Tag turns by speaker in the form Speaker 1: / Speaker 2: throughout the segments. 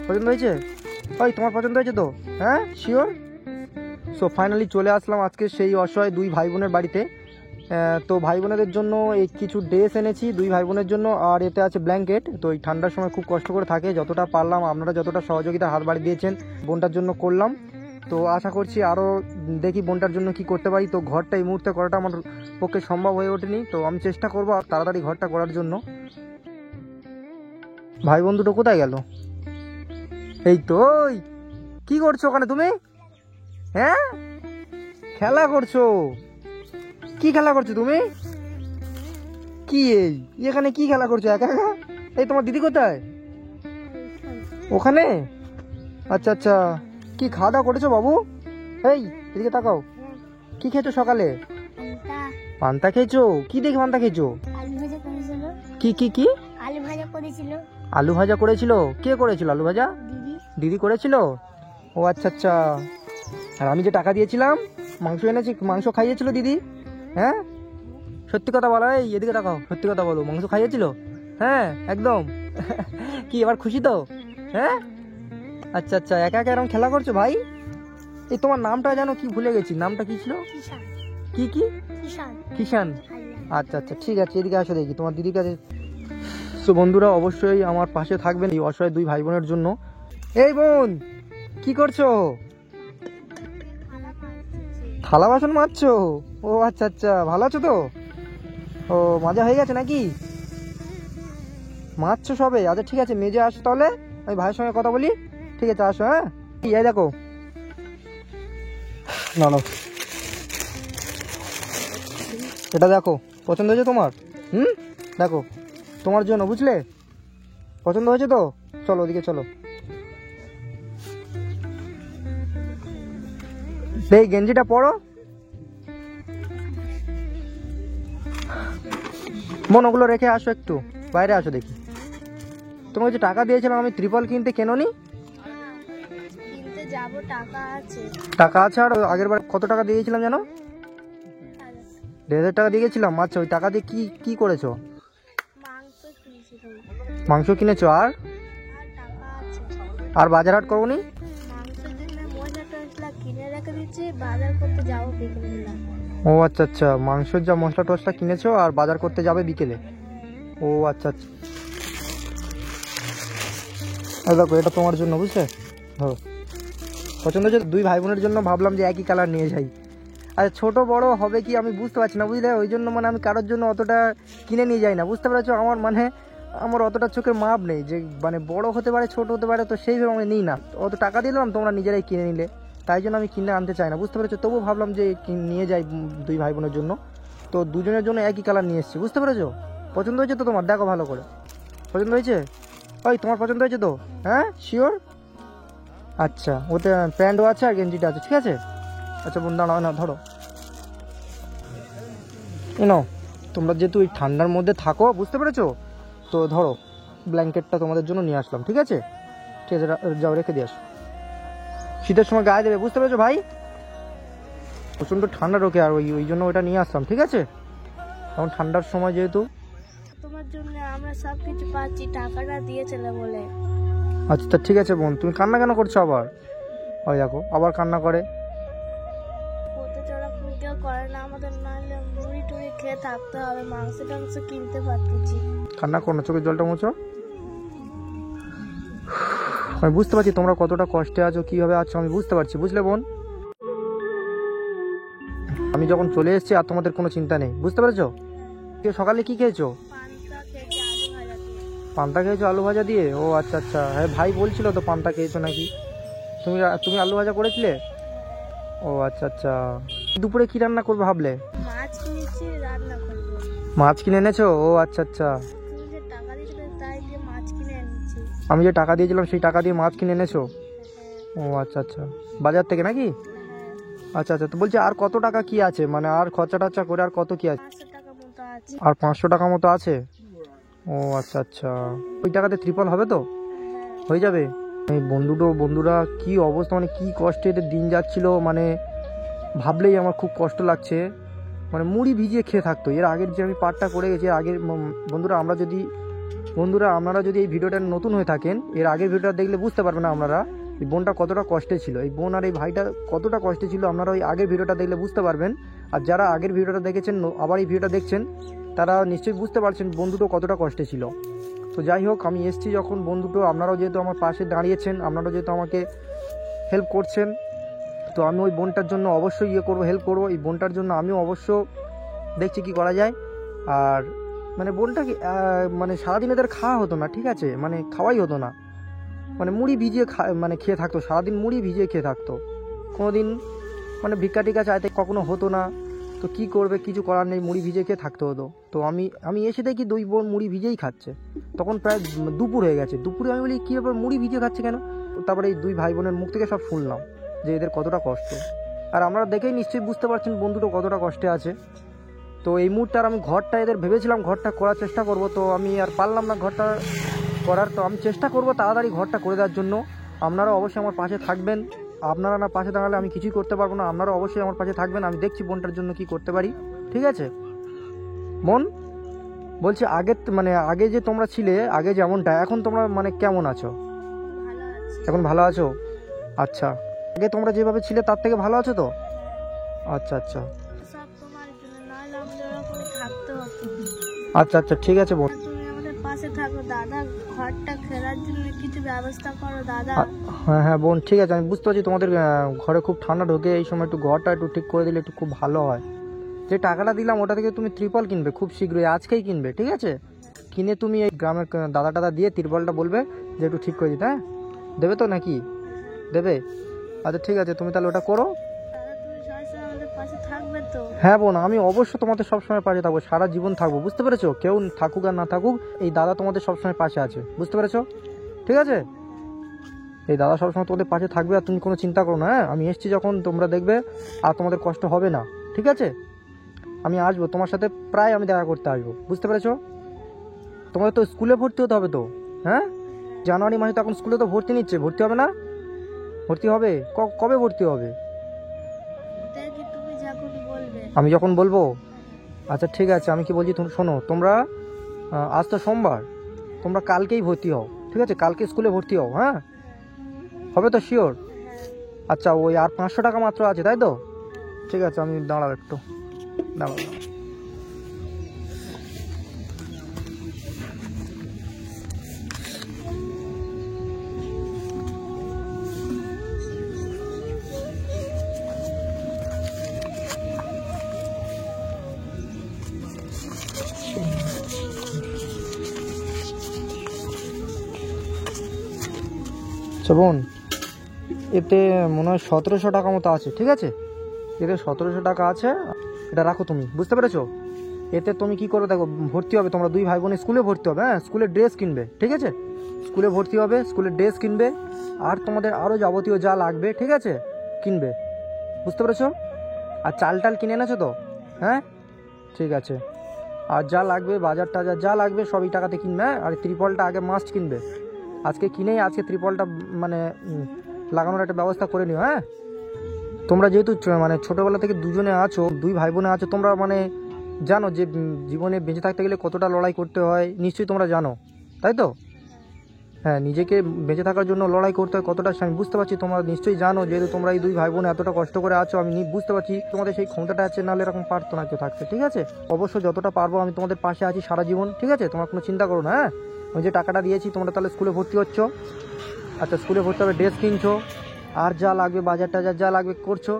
Speaker 1: পছন্দ হয়েছে? ওই তোমার পছন্দ হয়েছে তো? হ্যাঁ, শিওর? সো ফাইনালি চলে আসলাম আজকে সেই অসহায় দুই ভাই বোনের বাড়িতে। তো ভাই বোনেদের জন্য এই কিছু ড্রেস এনেছি দুই ভাই বোনের জন্য, আর এতে আছে ব্ল্যাঙ্কেট। তো এই ঠান্ডার সময় খুব কষ্ট করে থাকে, যতটা পারলাম আপনারা যতটা সহযোগিতা হাত বাড়ি দিয়েছেন বোনটার জন্য করলাম। তো আশা করছি আরও দেখি বোনটার জন্য কি করতে পারি। তো ঘরটা এই মুহূর্তে করাটা আমার পক্ষে সম্ভব হয়ে ওঠেনি, তো আমি চেষ্টা করবো আর তাড়াতাড়ি ঘরটা করার জন্য। ভাই বোন দুটো কোথায় গেল? এই তো, ওই কি করছো ওখানে তুমি? হ্যাঁ, খেলা করছো? কি খেলা করছো তুমি? কি এই এখানে কি খেলা করছো একা একা? এই তোমার দিদি কোথায়? ওখানে? আচ্ছা আচ্ছা, কি খাওয়া দাওয়া করেছো বাবু? এই এদিকে তাকাও, কি খেয়েছো সকালে? পান্তা খেয়েছো? কি দেখে পান্তা খেয়েছো? কি কি কি?
Speaker 2: আলু ভাজা করেছিল।
Speaker 1: আলু ভাজা করেছিল? কে করেছিল আলু ভাজা? দিদি করেছিল? ও আচ্ছা আচ্ছা। আর আমি যে টাকা দিয়েছিলাম মাংস এনেছি, মাংস খাইয়েছিল দিদি? হ্যাঁ, সত্যি কথা বলো, এই এদিকে তাকাও, সত্যি কথা বলো, মাংস খাইয়েছিল? হ্যাঁ একদম। কি এবার খুশি তো? হ্যাঁ, আচ্ছা আচ্ছা। একা একা এরকম খেলা করছো ভাই? এই তোমার নামটা জানো কি, ভুলে গেছি, নামটা কি ছিল? কি কি? কিষান। আচ্ছা আচ্ছা, ঠিক আছে, এদিকে আসো দেখি তোমার দিদির কাছে। তো বন্ধুরা অবশ্যই আমার পাশে থাকবেন এই অসহায় দুই ভাই বোনের জন্য। এই বোন, কি করছো? থালা বাসন মাজছো? ও আচ্ছা আচ্ছা, ভালো আছো তো? ও মাজা হয়ে গেছে নাকি? মাজছো সবে? আচ্ছা ঠিক আছে, মেজে আসো তাহলে, আমি ভাইয়ের সঙ্গে কথা বলি। ঠিক আছে আসো। হ্যাঁ, এই দেখো, না না, এটা দেখো, পছন্দ হয়েছে তোমার? দেখো, তোমার জন্য, বুঝলে? পছন্দ হয়েছে তো? চলো ওদিকে চলো। এই গেঞ্জিটা পরো। মন ওগুলো রেখে আসো, একটু বাইরে আসো দেখি। তোমাকে যে টাকা দিয়েছিলাম আমি ত্রিপল কিনতে, কেননি?
Speaker 2: কিনতে যাবো, টাকা আছে।
Speaker 1: টাকা আছে? আর আগের বার কত টাকা দিয়েছিলাম জানো? 1,500 টাকা দিয়ে গেছিলাম। আচ্ছা, ওই টাকা দিয়ে কি কি করেছো?
Speaker 2: মাংস কিনেছিল।
Speaker 1: মাংস কিনেছো? আর
Speaker 2: টাকা আছে।
Speaker 1: আর বাজার হাট করোনি?
Speaker 2: মাংসের জন্য মশলা টসলা কিনে রেখে দিচ্ছি, বাজার করতে যাবো বিকেলবেলা।
Speaker 1: ও আচ্ছা আচ্ছা, মাংসের যা মশলা টসলা কিনেছো আর বাজার করতে যাবে বিকেলে। ও আচ্ছা আচ্ছা। দেখো, এটা তোমার জন্য, বুঝলে? ধরো, পছন্দ হচ্ছে দুই ভাই বোনের জন্য, ভাবলাম যে একই কালার নিয়ে যাই। আর ছোট বড় হবে কি আমি বুঝতে পারছি না, বুঝলে? ওই জন্য মানে আমি কারোর জন্য অতটা কিনে নিয়ে যাই না, বুঝতে পেরেছো? আমার মানে আমার অতটা চোখের মাপ নেই যে মানে বড় হতে পারে ছোট হতে পারে, তো সেইভাবে আমি নিই না। অত টাকা দিলাম, তোমরা নিজেরাই কিনে নিলে, তাই জন্য আমি কিনে আনতে চাই না, বুঝতে পেরেছো? তবুও ভাবলাম যে নিয়ে যাই দুই ভাই বোনের জন্য। তো দুজনের জন্য একই কালার নিয়ে এসেছি, বুঝতে পেরেছো? পছন্দ হয়েছে তো তোমার? দেখো ভালো করে, পছন্দ হয়েছে? ওই তোমার পছন্দ হয়েছে তো? হ্যাঁ, শিওর? আচ্ছা, ওতে প্যান্টও আছে আর গেঞ্জিটা আছে, ঠিক আছে? আচ্ছা বন্ধু, না ধরো, নাও। তোমরা যেহেতু এই ঠান্ডার মধ্যে থাকো, বুঝতে পেরেছো? তো ধরো, ব্ল্যাঙ্কেটটা তোমাদের জন্য নিয়ে আসলাম, ঠিক আছে? ঠিক আছে, যাও রেখে দিয়ে আসো, শীতের সময় গায়ে দেবে, বুঝতে পেরেছো ভাই? প্রচণ্ড ঠান্ডা রোকে, আর ওই জন্য ওইটা নিয়ে আসলাম, ঠিক আছে? এখন ঠান্ডার সময় যেহেতু।
Speaker 2: তোমার জন্য আমরা সবকিছু পাচ্ছি, টাকাটা দিয়েছিলে বলে।
Speaker 1: আচ্ছা ঠিক আছে বোন, তুমি কান্না কেন করছো আবার? ওই দেখো, আবার কান্না করে।
Speaker 2: পথে চড়া কেউ করে না আমাদের, নাহলে মুড়ি টুড়ি খেয়ে থাকতে হবে, মাংস টাংস কিনতে পারতেছি।
Speaker 1: কান্না করো না, চোখের জলটা মুছো। আমি বুঝতে পারছি তোমরা কতটা কষ্টে আছো, কিভাবে আছো আমি বুঝতে পারছি, বুঝলে বোন? আমি যখন চলে এসেছি আর তোমাদের কোনো চিন্তা নেই, বুঝতে পেরেছো? সকালে কি খেয়েছো?
Speaker 2: পান্তা খেয়েছি আলু ভাজা দিয়ে।
Speaker 1: পান্তা খেয়েছো আলু ভাজা দিয়ে? ও আচ্ছা আচ্ছা, হ্যাঁ ভাই বলছিল তো পান্তা খেয়েছো নাকি। তুমি তুমি আলু ভাজা করেছিলে? ও আচ্ছা আচ্ছা। দুপুরে কি রান্না করবে ভাবলে?
Speaker 2: মাছ কিনেছি, রান্না করবো।
Speaker 1: মাছ কিনে এনেছো? ও আচ্ছা আচ্ছা।
Speaker 2: তুমি যে টাকা দিয়েছিলে তাই দিয়ে মাছ কিনে এনেছি।
Speaker 1: আমি যে টাকা দিয়েছিলাম সেই টাকা দিয়ে মাছ কিনে এনেছো? ও আচ্ছা আচ্ছা, বাজার থেকে নাকি? আচ্ছা আচ্ছা, তো বলছি আর কত টাকা কি আছে, মানে আর খরচা টরচা করে আর কত কি আছে?
Speaker 2: 500 টাকা মতো আছে।
Speaker 1: আর 500 টাকা মতো আছে? ও আচ্ছা আচ্ছা, ওই টাকাতে ত্রিপল হবে তো? হয়ে যাবে। এই বন্ধুরা কি অবস্থা, মানে কি কষ্টে এদের দিন যাচ্ছিল, মানে ভাবলেই আমার খুব কষ্ট লাগছে। মানে মুড়ি ভিজিয়ে খেয়ে থাকতো। এর আগের যে আমি পাটটা করে গেছি, আগের বন্ধুরা আমরা যদি বন্ধুরা আপনারা যদি এই ভিডিওটা নতুন হয়ে থাকেন, এর আগের ভিডিওটা দেখলে বুঝতে পারবেন আপনারা এই বোনটা কতটা কষ্টে ছিল, এই বোন আর এই ভাইটা কতটা কষ্টে ছিল, আপনারা ওই আগের ভিডিওটা দেখলে বুঝতে পারবেন। আর যারা আগের ভিডিওটা দেখেছেন আবার এই ভিডিওটা দেখছেন, তারা নিশ্চয়ই বুঝতে পারছেন বন্ধুটো কতটা কষ্টে ছিল। তো যাই হোক, আমি এসেছি যখন বন্ধুটো, আপনারাও যেহেতু আমার পাশে দাঁড়িয়েছেন, আপনারাও যেহেতু আমাকে হেল্প করছেন, তো আমি ওই বোনটার জন্য অবশ্যই হেল্প করবো। এই বোনটার জন্য আমিও অবশ্য দেখছি কি করা যায়। আর মানে বোনটা মানে সারাদিন এদের খাওয়া হতো না, ঠিক আছে, মানে খাওয়াই হতো না, মানে মুড়ি ভিজিয়ে মানে খেয়ে থাকতো, সারাদিন মুড়ি ভিজিয়ে খেয়ে থাকতো। কোনো দিন মানে ভিক্ষা টিকা চাইতে কখনো হতো না। তো কি করবে, কিছু করার নেই, মুড়ি ভিজিয়ে খেয়ে থাকতে হতো। তো আমি এসে দেখি দুই বোন মুড়ি ভিজেই খাচ্ছে। তখন প্রায় দুপুর হয়ে গেছে। দুপুরে আমি বলি কী ব্যাপার, মুড়ি ভিজিয়ে খাচ্ছে কেন? তারপরে এই দুই ভাই বোনের মুখ থেকে সব শুনলাম যে এদের কতটা কষ্ট। আর আপনারা দেখেই নিশ্চয়ই বুঝতে পারছেন বন্ধুটা কতটা কষ্টে আছে। তো এই মুহূর্তে আর আমি ঘরটা এদের ভেবেছিলাম ঘরটা করার চেষ্টা করব, তো আমি আর পারলাম না ঘরটা করার। তো আমি চেষ্টা করব তাড়াতাড়ি ঘরটা করে দেওয়ার জন্য। আপনারা অবশ্যই আমার পাশে থাকবেন। আপনারা না পাশে দাঁড়ালে আমি কিছুই করতে পারবো না। আপনারা অবশ্যই আমার পাশে থাকবেন। আমি দেখছি বোনটার জন্য কি করতে পারি, ঠিক আছে? বোন বলছি, আগে যে তোমরা ছিলে, আগে যেমনটা, এখন তোমরা মানে কেমন আছো?
Speaker 2: ভালো আছি।
Speaker 1: এখন ভালো আছো? আচ্ছা, আগে তোমরা যেভাবে ছিলে তার থেকে ভালো আছো তো? আচ্ছা আচ্ছা
Speaker 2: সব তোমার জন্য, নাহলে আমাদের ওরকম থাকতে হতো।
Speaker 1: আচ্ছা আচ্ছা, ঠিক আছে বোন।
Speaker 2: তুমি আমাদের পাশে থাকো দাদা, ঘরটা খেলার জন্য কিছু ব্যবস্থা করো দাদা।
Speaker 1: হ্যাঁ হ্যাঁ বোন, ঠিক আছে, আমি বুঝতে পারছি তোমাদের ঘরে খুব ঠান্ডা ঢোকে, এই সময় একটু ঘরটা একটু ঠিক করে দিলে একটু খুব ভালো হয়। যে টাকাটা দিলাম ওটা থেকে তুমি ত্রিপল কিনবে খুব শীঘ্রই, আজকেই কিনবে, ঠিক আছে? কিনে তুমি এই গ্রামের দাদা টাদা দিয়ে ত্রিপলটা বলবে যে একটু ঠিক করে দিতে। হ্যাঁ, দেবে তো নাকি? দেবে? আচ্ছা ঠিক আছে, তুমি তাহলে ওটা করো।
Speaker 2: দাদা তুমি সবসময় আমাদের পাশে থাকবে তো?
Speaker 1: হ্যাঁ বোন, আমি অবশ্যই তোমাদের সবসময় পাশে থাকবো, সারা জীবন থাকবো, বুঝতে পেরেছো? কেউ থাকুক আর না থাকুক, এই দাদা তোমাদের সবসময় পাশে আছে, বুঝতে পেরেছো? ঠিক আছে, এই দাদা সবসময় তোমাদের পাশে থাকবে। আর তুমি কোনো চিন্তা করো না। হ্যাঁ, আমি এসেছি যখন তোমরা দেখবে আর তোমাদের কষ্ট হবে না, ঠিক আছে? আমি আসবো তোমার সাথে, প্রায় আমি দেখা করতে আসবো, বুঝতে পেরেছো? তোমাদের তো স্কুলে ভর্তি হতে হবে তো, হ্যাঁ? জানুয়ারি মাসে তো এখন স্কুলে তো ভর্তি নিচ্ছে, ভর্তি হবে না? ভর্তি হবে? কবে ভর্তি হবে?
Speaker 2: দেখি তুমি যখন বলবে।
Speaker 1: আমি যখন বলবো? আচ্ছা ঠিক আছে, আমি কি বলছি তুমি শোনো, তোমরা আজ তো সোমবার, তোমরা কালকেই ভর্তি হও, ঠিক আছে? কালকে স্কুলে ভর্তি হও, হ্যাঁ? হবে তো শিওর? আচ্ছা, ওই আর 500 টাকা মাত্র আছে, তাই তো? ঠিক আছে, আমি দাঁড়াও একটু, দাঁড়াও। আচ্ছা বোন, এতে মনে হয় 1700 টাকা মতো আছে, ঠিক আছে? এতে 1700 টাকা আছে, এটা রাখো তুমি, বুঝতে পেরেছো? এতে তুমি কি করে দেখো, ভর্তি হবে তোমরা দুই ভাই বোন, স্কুলে ভর্তি হবে, হ্যাঁ? স্কুলে ড্রেস কিনবে, ঠিক আছে? স্কুলে ভর্তি হবে, স্কুলে ড্রেস কিনবে, আর তোমাদের আরও যাবতীয় যা লাগবে, ঠিক আছে, কিনবে, বুঝতে পেরেছো? আর চাল টাল কিনে এনেছো তো? হ্যাঁ, ঠিক আছে। আর যা লাগবে, বাজার টাজার যা লাগবে সব এই টাকাতে কিনবে, হ্যাঁ? আর ত্রিপলটা আগে মাস্ট কিনবে, আজকে কিনেই আজকে ত্রিপলটা মানে লাগানোর একটা ব্যবস্থা করে নিও, হ্যাঁ? তোমরা যেহেতু মানে ছোটোবেলা থেকে দুজনে আছো, দুই ভাই বোনে আছো, তোমরা মানে জানো যে জীবনে বেঁচে থাকতে গেলে কতটা লড়াই করতে হয়, নিশ্চয়ই তোমরা জানো, তাই তো? হ্যাঁ, নিজেকে বেঁচে থাকার জন্য লড়াই করতে হয় কতটা, আমি বুঝতে পারছি, তোমরা নিশ্চয়ই জানো, যেহেতু তোমরা এই দুই ভাই বোন এতটা কষ্ট করে আছো, আমি বুঝতে পারছি তোমাদের সেই ক্ষমতাটা আছে, নাহলে এরকম পারতো না কেউ থাকতে, ঠিক আছে? অবশ্য যতটা পারবো আমি তোমাদের পাশে আছি সারা জীবন, ঠিক আছে? তোমার কোনো চিন্তা করো না, হ্যাঁ? আমি যে টাকাটা দিয়েছি, তোমরা তাহলে স্কুলে ভর্তি হচ্ছ, আচ্ছা স্কুলে ভর্তি হবে, ড্রেস কিনছো, আর যা লাগবে বাজার টাজার যা লাগবে করছো,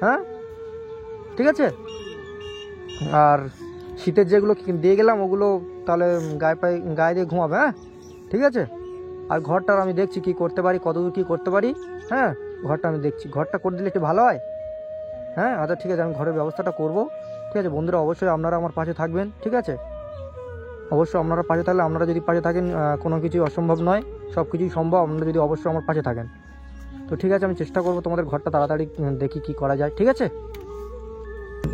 Speaker 1: হ্যাঁ? ঠিক আছে? আর শীতের যেগুলো দিয়ে গেলাম ওগুলো তাহলে গায়ে দিয়ে ঘুমাবে, হ্যাঁ? ঠিক আছে? আর ঘরটার আমি দেখছি কি করতে পারি, কতদূর কী করতে পারি, হ্যাঁ? ঘরটা আমি দেখছি, ঘরটা করে দিলে একটু ভালো হয়, হ্যাঁ? আচ্ছা ঠিক আছে, আমি ঘরের ব্যবস্থাটা করব, ঠিক আছে? বন্ধুরা অবশ্যই আপনারা আমার পাশে থাকবেন, ঠিক আছে? অবশ্যই আপনারা পাশে থাকলে, আপনারা যদি পাশে থাকেন কোনো কিছুই অসম্ভব নয়, সব কিছুই সম্ভব, আপনারা যদি অবশ্যই আমার পাশে থাকেন। তো ঠিক আছে, আমি চেষ্টা করবো তোমাদের ঘরটা তাড়াতাড়ি দেখি কি করা যায়, ঠিক আছে?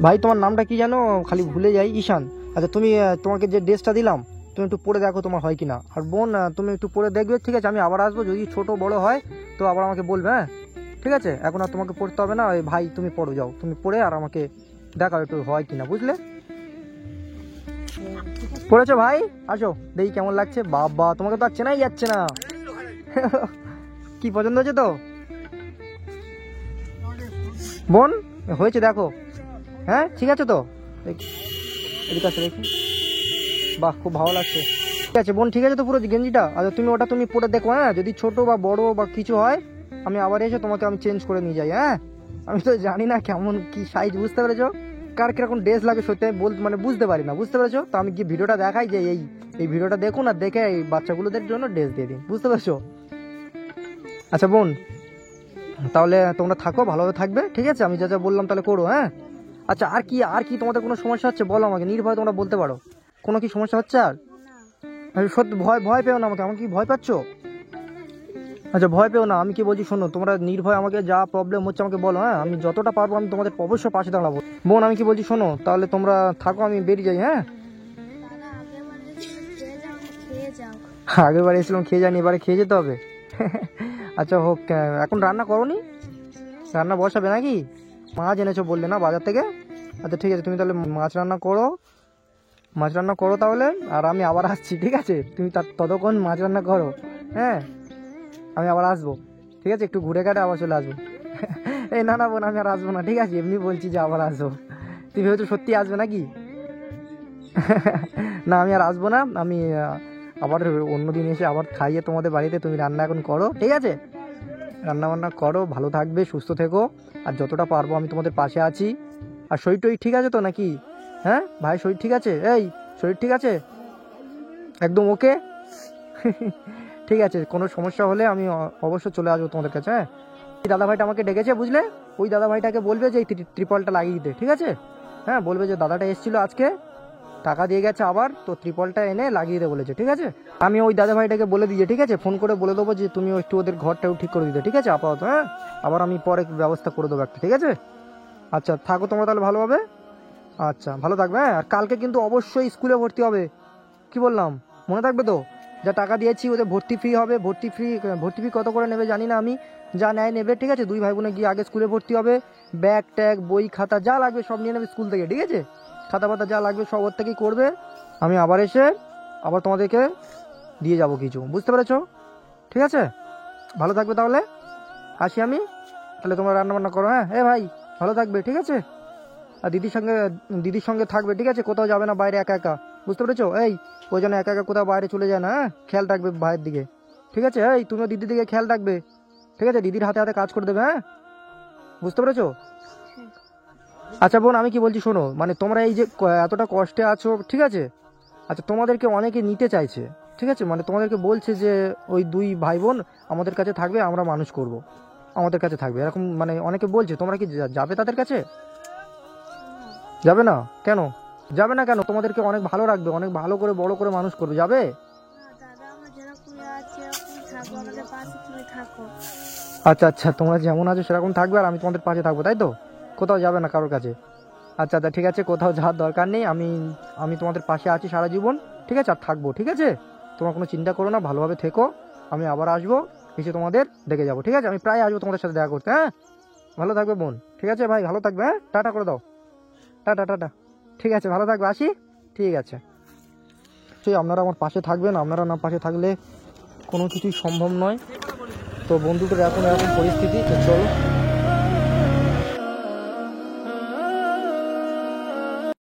Speaker 1: ভাই তোমার নামটা কি জানো, খালি ভুলে যাই। ঈশান। আচ্ছা তুমি তোমাকে যে ড্রেসটা দিলাম তুমি একটু পরে দেখো তোমার হয় কিনা। আর বোন তুমি একটু পরে দেখবে, ঠিক আছে? আমি আবার আসবো, যদি ছোট বড় হয় তো আবার আমাকে বলবে, হ্যাঁ? ঠিক আছে, এখন আর তোমাকে পড়তে হবে না, ওই ভাই তুমি পড়ো, যাও তুমি পড়ে আর আমাকে দেখাও একটু হয় কিনা, বুঝলে? পড়েছো ভাই? আসো দেখি কেমন লাগছে। বাবা তোমাকে তো আর চেনাই যাচ্ছে না। কি পছন্দ হয়েছে তো বোন? হয়েছে দেখো। হ্যাঁ ঠিক আছে তো, এদিকে আসো দেখি। বাহ খুব ভালো লাগছে। ঠিক আছে বোন, ঠিক আছে তো পুরো গেঞ্জিটা? আচ্ছা তুমি ওটা তুমি পরে দেখো, হ্যাঁ যদি ছোট বা বড় বা কিছু হয় আমি আবার এসে তোমাকে আমি চেঞ্জ করে নিয়ে যাই। হ্যাঁ আমি তো জানি না কেমন কি সাইজ, বুঝতে পেরেছো? কার কিরকম ড্রেস লাগে সত্যি আমি মানে বুঝতে পারি না, বুঝতে পেরেছো? তো আমি কি ভিডিওটা দেখাই যে এই ভিডিওটা দেখুন আর দেখে এই বাচ্চাগুলোদের জন্য ড্রেস দিয়ে দিন, বুঝতে পেরেছো? আচ্ছা বোন তাহলে তোমরা থাকো, ভালোভাবে থাকবে, ঠিক আছে? আমি যা যা বললাম তাহলে করো। হ্যাঁ আচ্ছা আর কি তোমাদের কোনো সমস্যা হচ্ছে বলো আমাকে, নির্ভয় তোমরা বলতে পারো। কোনো কি সমস্যা হচ্ছে আর? সত্যি ভয় পেও না আমাকে কি ভয় পাচ্ছ? আচ্ছা ভয় পেও না, আমি কি বলছি শোনো, তোমরা নির্ভয় আমাকে যা প্রবলেম হচ্ছে আমাকে বলো। হ্যাঁ আমি যতটা পারবো আমি তোমাদের অবশ্যই পাশে দাঁড়াবো। বোন আমি কি বলছি শোনো, তাহলে তোমরা থাকো, আমি বেরিয়ে যাই। হ্যাঁ আগেরবার এসেছিলাম খেয়ে যায়নি, এবারে খেয়ে যেতে হবে। আচ্ছা হোক, এখন রান্না করোনি? রান্না বসাবে নাকি? মাছ এনেছো বললে না বাজার থেকে? আচ্ছা ঠিক আছে, তুমি তাহলে মাছ রান্না করো তাহলে, আর আমি আবার আসছি, ঠিক আছে? তুমি ততক্ষণ মাছ রান্না করো। হ্যাঁ আমি আবার আসবো, ঠিক আছে? একটু ঘুরে কাটে আবার চলে আসবো। এই না বোন আমি আর আসবো না, ঠিক আছে? এমনি বলছি যে আবার আসবো, তুমি ভেবেছো সত্যি আসবে নাকি? না আমি আর আসবো না, আমি আবার অন্যদিন এসে আবার খাইয়ে তোমাদের বাড়িতে। তুমি রান্না এখন করো, ঠিক আছে? রান্না বান্না করো, ভালো থাকবে, সুস্থ থেকো, আর যতটা পারবো আমি তোমাদের পাশে আছি। আর শরীর টরীর ঠিক আছে তো নাকি? হ্যাঁ ভাই শরীর ঠিক আছে? এই শরীর ঠিক আছে একদম ওকে? ঠিক আছে, কোনো সমস্যা হলে আমি অবশ্যই চলে আসবো তোমাদের কাছে। হ্যাঁ এই দাদা ভাইটা আমাকে ডেকেছে বুঝলে, ওই দাদা ভাইটাকে বলবে যে এই ত্রিপলটা লাগিয়ে দিতে, ঠিক আছে? হ্যাঁ বলবে যে দাদাটা এসেছিল আজকে, টাকা দিয়ে গেছে, আবার তো ত্রিপলটা এনে লাগিয়ে দিতে বলেছে, ঠিক আছে? আমি ওই দাদা ভাইটাকে বলে দিয়ে, ঠিক আছে? ফোন করে বলে দেবো যে তুমি একটু ওদের ঘরটাও ঠিক করে দিতে, ঠিক আছে? আপাতত হ্যাঁ আবার আমি পরে ব্যবস্থা করে দেবো একটা, ঠিক আছে? আচ্ছা থাকো তোমরা তাহলে ভালোভাবে। আচ্ছা ভালো থাকবে। হ্যাঁ আর কালকে কিন্তু অবশ্যই স্কুলে ভর্তি হবে, কি বললাম মনে থাকবে তো? যা টাকা দিয়েছি ওদের ভর্তি ফি হবে, ভর্তি ফি কত করে নেবে জানি না আমি, যা নেবে, ঠিক আছে? দুই ভাই বোনে গিয়ে আগে স্কুলে ভর্তি হবে, ব্যাগ ট্যাগ বই খাতা যা লাগবে সব নিয়ে নেবে স্কুল থেকে, ঠিক আছে? খাতা পাতা যা লাগবে সব ওর থেকেই করবে। আমি আবার এসে আবার তোমাদেরকে দিয়ে যাব কিছু, বুঝতে পেরেছো? ঠিক আছে ভালো থাকবে তাহলে, আসি আমি তাহলে। তোমরা রান্না বান্না করো। হ্যাঁ এ ভাই ভালো থাকবে, ঠিক আছে? আর দিদির সঙ্গে থাকবে, ঠিক আছে? কোথাও যাবে না বাইরে একা একা, বুঝতে পেরেছো? এই ওই জন্য একা একা কোথাও বাইরে চলে যায় না। হ্যাঁ খেয়াল রাখবে ভাইয়ের দিকে, ঠিক আছে? এই তুমিও দিদির দিকে খেয়াল রাখবে, ঠিক আছে? দিদির হাতে হাতে কাজ করে দেবে। হ্যাঁ বুঝতে পেরেছো? আচ্ছা বোন আমি কি বলছি শোনো, মানে তোমরা এই যে এতটা কষ্টে আছো, ঠিক আছে? আচ্ছা তোমাদেরকে অনেকে নিতে চাইছে, ঠিক আছে? মানে তোমাদেরকে বলছে যে ওই দুই ভাই বোন আমাদের কাছে থাকবে, আমরা মানুষ করব, আমাদের কাছে থাকবে, এরকম মানে অনেকে বলছে। তোমরা কি যাবে তাদের কাছে? যাবে না কেন? যাবে না কেন? তোমাদেরকে অনেক ভালো রাখবে, অনেক ভালো করে বড় করে মানুষ করবে, যাবে? আচ্ছা তোমরা যেমন আছো সেরকম থাকবে, আর আমি তোমাদের পাশে থাকবো, তাই তো? কোথাও যাবে না কারোর কাছে? আচ্ছা ঠিক আছে, কোথাও যাওয়ার দরকার নেই, আমি তোমাদের পাশে আছি সারা জীবন, ঠিক আছে? আর থাকবো, ঠিক আছে? তোমরা কোনো চিন্তা করো না, ভালোভাবে থেকো, আমি আবার আসবো, এসে তোমাদের দেখে যাবো, ঠিক আছে? আমি প্রায় আসবো তোমাদের সাথে দেখা করতে। হ্যাঁ ভালো থাকবে বোন, ঠিক আছে? ভাই ভালো থাকবে। হ্যাঁ টাটা করে দাও, টাটা। ঠিক আছে ভালো থাকবে, আসি, ঠিক আছে? সেই আপনারা আমার পাশে থাকবেন, আপনারা না পাশে থাকলে কোনো কিছুই সম্ভব নয়। তো বন্ধুদের এখন এরকম পরিস্থিতি, তো চলো।